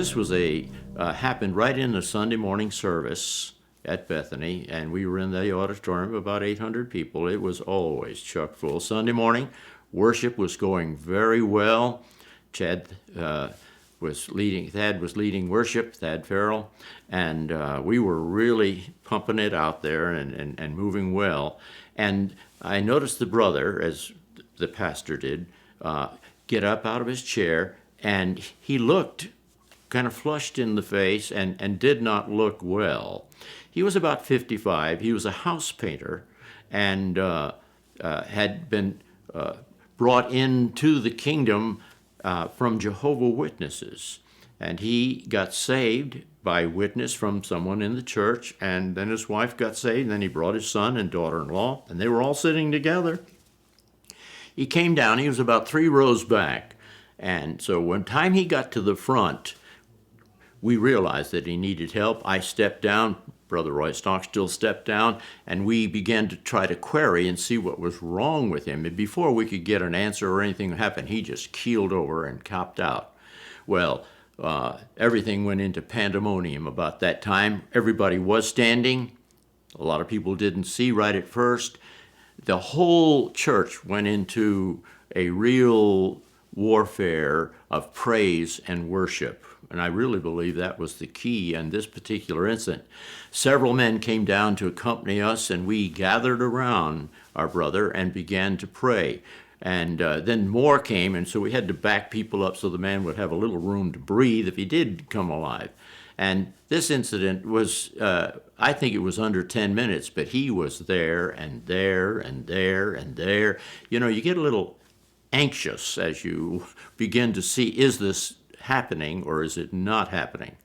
this was happened right in the Sunday morning service at Bethany, and we were in the auditorium, about 800 people. It was always chock full. Sunday morning, worship was going very well. Thad was leading worship, Thad Farrell, and we were really pumping it out there and moving well. And I noticed the brother, as the pastor did, get up out of his chair, and he looked kind of flushed in the face and did not look well. He was about 55. He was a house painter and had been brought into the kingdom from Jehovah's Witnesses. And he got saved by witness from someone in the church, and then his wife got saved, and then he brought his son and daughter-in-law, and they were all sitting together. He came down. He was about 3 rows back. And so when time he got to the front, we realized that he needed help. I stepped down. Brother Roy Stockstill stepped down, and we began to try to query and see what was wrong with him. And before we could get an answer or anything happened, he just keeled over and copped out. Well, everything went into pandemonium about that time. Everybody was standing. A lot of people didn't see right at first. The whole church went into a real warfare of praise and worship. And I really believe that was the key in this particular incident. Several men came down to accompany us, and we gathered around our brother and began to pray. And then more came, and so we had to back people up so the man would have a little room to breathe if he did come alive. And this incident was, I think it was under 10 minutes, but he was there and there and there and there. You know, you get a little anxious as you begin to see, is this happening or is it not happening?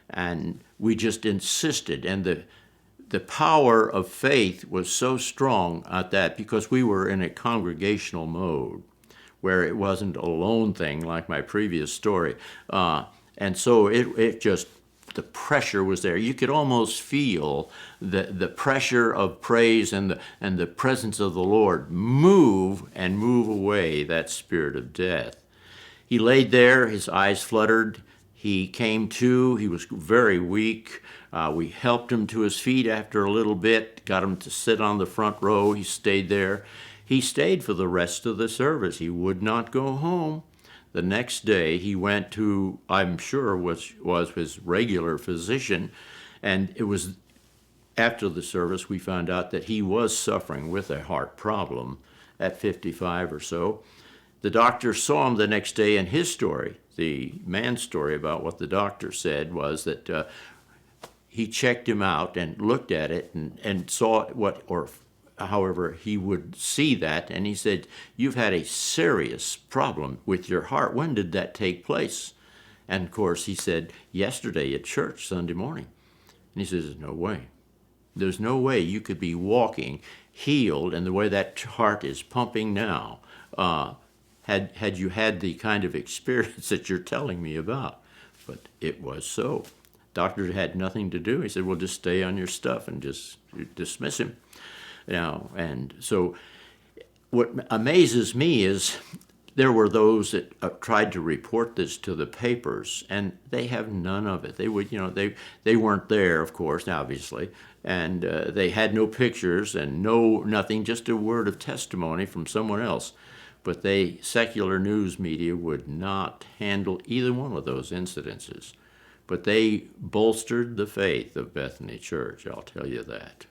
And we just insisted, and the power of faith was so strong at that, because we were in a congregational mode where it wasn't a lone thing like my previous story. And so it just, the pressure was there. You could almost feel the pressure of praise and the presence of the Lord move away that spirit of death. He laid there, his eyes fluttered. He came to, he was very weak. We helped him to his feet after a little bit, got him to sit on the front row. He stayed there. He stayed for the rest of the service. He would not go home. The next day, he went to, I'm sure, was his regular physician, and it was after the service we found out that he was suffering with a heart problem at 55 or so. The doctor saw him the next day, and his story, the man's story about what the doctor said, was that he checked him out and looked at it and saw what, or however he would see that, and he said, "You've had a serious problem with your heart. When did that take place?" And of course he said, "Yesterday at church, Sunday morning." And he says, "No way. There's no way you could be walking healed and the way that heart is pumping now, had you had the kind of experience that you're telling me about." But it was so. Doctor had nothing to do. He said, "Well, just stay on your stuff," and just dismiss him. And so what amazes me is there were those that tried to report this to the papers, and they have none of it. They would, they weren't there, of course, obviously, and they had no pictures and nothing, just a word of testimony from someone else. But secular news media would not handle either one of those incidences. But they bolstered the faith of Bethany Church, I'll tell you that.